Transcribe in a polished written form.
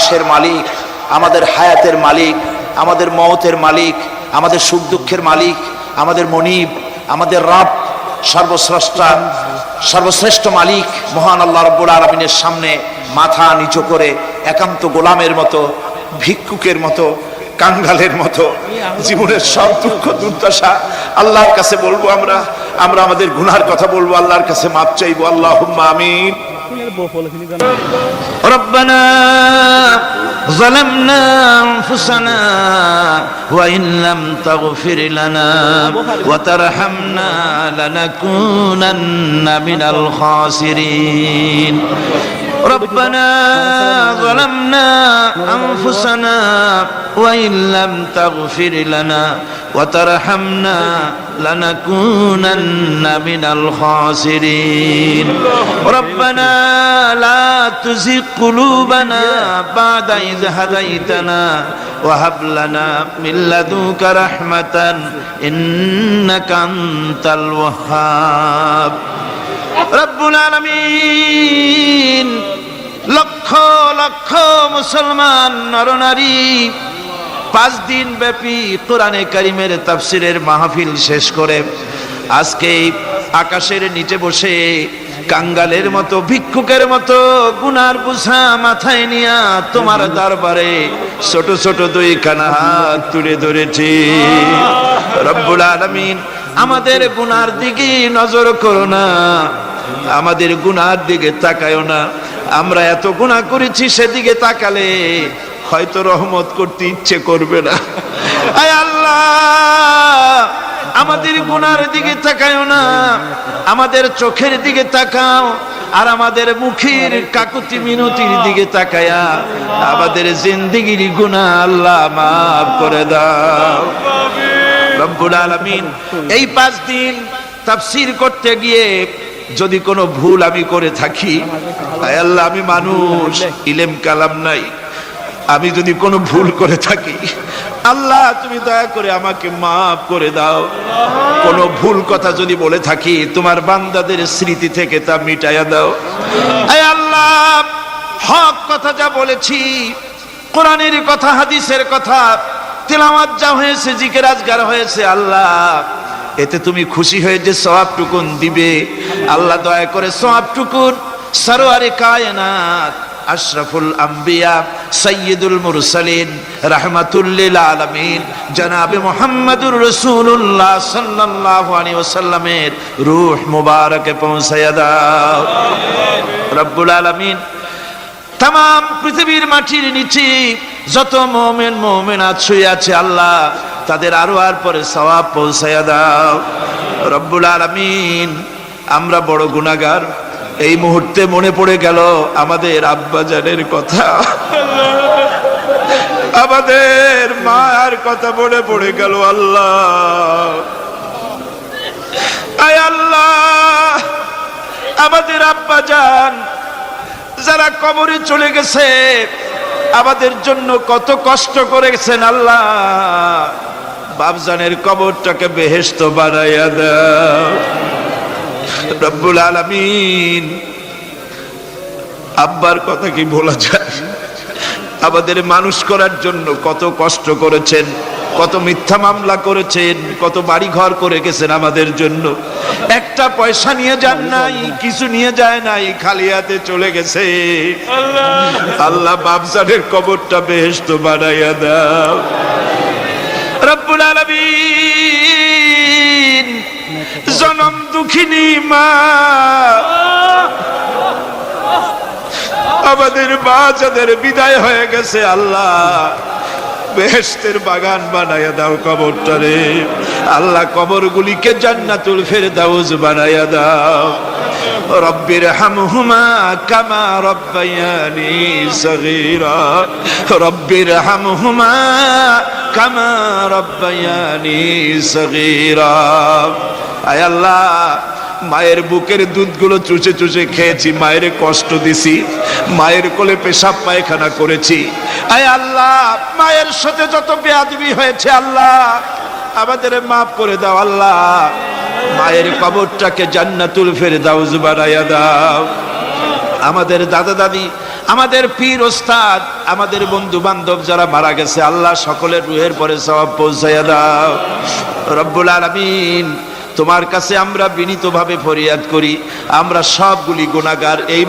আরশের মালিক, আমাদের হায়াতের মালিক, আমাদের মওতের মালিক, আমাদের সুখ দুঃখের মালিক, আমাদের মনিব, আমাদের রব, সর্বস্রষ্টা, সর্বশ্রেষ্ঠ মালিক মহান আল্লাহ রাব্বুল আলামিনের সামনে মাথা নিচু করে একান্ত গোলামের মতো, ভিক্ষুকের মতো, কাঙ্গালের মতো জীবনের সব দুঃখ দুর্দশা আল্লাহর কাছে বলবো। আমরা আমাদের গুনার কথা বলবো, আল্লাহর কাছে মাপ চাইবো। আল্লাহুম্মা আমিন। ربنا ظلمنا أنفسنا وإن لم تغفر لنا وترحمنا لنكونن من الخاسرين ربنا ظلمنا أنفسنا وإن لم تغفر لنا وترحمنا لنكونن من الخاسرين ربنا لا تزغ قلوبنا بعد إذ هديتنا وهب لنا من لدنك رحمة إنك أنت الوهاب رب العالمين লক্ষ লক্ষ মুসলমান নরনারী 5 দিন ব্যাপী কোরআনে কারীমের তাফসীরের মাহফিল শেষ করে আজকে আকাশের নিচে বসে কাঙ্গালের মতো, ভিক্ষুকের মতো গুনার বোঝা মাথায় নিয়া তোমার দরবারে ছোট ছোট 2 হাত তুলে ধরেছি। রব্বুল আলামিন, আমাদের গুনার দিকে নজর করো না, আমাদের গুনার দিকে তাকায়ও না। আমরা এত গুনাহ করেছি, সেদিকে তাকালে হয়তো রহমত করতে ইচ্ছে করবে না। আয় আল্লাহ, আমাদের গুনার দিকে তাকায়ও না, আমাদের চোখের দিকে তাকাও, আর আমাদের মুখের কাকুতি মিনতির দিকে তাকায়া আমাদের জিন্দেগির গুনাহ আল্লাহ মাফ করে দাও। রব্বুল আলামিন, এই 5 দিন তাফসীর করতে গিয়ে যদি কোনো ভুল আমি করে থাকি, আয় আল্লাহ, আমি মানুষ, ইলম কালাম নাই, আমি যদি কোনো ভুল করে থাকি আল্লাহ তুমি দয়া করে আমাকে মাফ করে দাও। কোনো ভুল কথা যদি বলে থাকি তোমার বান্দাদের স্মৃতি থেকে তা মিটাইয়া দাও। আয় আল্লাহ, হক কথা যা বলেছি, কোরআনের কথা, হাদিসের কথা, তেলাওয়াত যা হয়েছে, জিকির আজকার হয়েছে, আল্লাহ এতে তুমি খুশি হয়ে যে সওয়াবটুকুন দিবে, আল্লাহ দয়া করে সওয়াবটুকুন সরওয়ারে কায়নাত, আশরাফুল আম্বিয়া, সাইয়্যিদুল মুরসালিন, রাহমাতুল লিল আলামিন জনাবে মুহাম্মদুর রাসূলুল্লাহ সাল্লাল্লাহু আলাইহি ওয়াসাল্লামের রূহ মুবারকে পৌঁছায়া দাও। রব্বুল আলামিন, तमाम পৃথিবীর মাটির নিচে যত মুমিন মুমিনাত শুয়ে আছে আল্লাহ তাদের আরওয়ার পরে সওয়াব পৌঁছায়া দাও। রব্বুল আলামিন, আমরা বড় গুনাহগার। এই মুহূর্তে মনে পড়ে গেল আমাদের আব্বা জানের কথা, আমাদের মায়ের কথা মনে পড়ে গেল। আল্লাহ, আয় আল্লাহ, আমাদের আব্বা জান যারা কবরে চলে গেছে, আমাদের জন্য কত কষ্ট করেছেন আল্লাহ, বাপজানের কবরটাকে বেহেশত বানাইয়া দাও। রব্বুল আলামিন, আব্বার কথা কি ভোলা যায়? আমাদের মানুষ করার জন্য কত কষ্ট করেছেন, কত মিথ্যা মামলা করেছেন, কত বাড়ি ঘর করে গেছেন আমাদের জন্য। একটা পয়সা নিয়ে যান নাই, কিছু নিয়ে যায় নাই, খালি হাতে চলে গেছে। আল্লাহ, বাপজানের কবরটা বেহেশত বানাইয়া দাও। রব্বুল আলামিন, জনম দুঃখিনী মা, আমাদের মা যাদের বিদায় হয়ে গেছে আল্লাহ বেহেশতের বাগান বানাইয়া দাও কবরটারে। আল্লাহ, কবরগুলিকে জান্নাতুল ফেরদাউস বানাইয়া দাও। রব্বির হামহুমা কামা রব্বায়ানি সগীরা, রব্বির হামহুমা কামা রব্বায়ানি সগীরা। আয় আল্লাহ, মায়ের বুকের দুধগুলো চুষে চুষে খেয়েছি, মায়ের কষ্ট দিছি, মায়ের কোলে পেশাব পায়খানা করেছি। আয় আল্লাহ, মায়ের সাথে যত বেয়াদবি হয়েছে আল্লাহ আমাদের মাফ করে দাও। আল্লাহ, মায়ের কবরটাকে জান্নাতুল ফেরদাউস বানাইয়া দাও। আমাদের দাদা দাদি আমাদের পীর ওস্তাদ, আমাদের বন্ধু বান্ধব যারা মারা গেছে, আল্লাহ সকলের রুহের পরে সওয়াব পৌঁছাইয়া দাও। রব্বুল আলামিন, তোমার কাছে আমরা বিনীতভাবে ফরিয়াদ করি, আমরা সবগুলি গুনাহগার। এই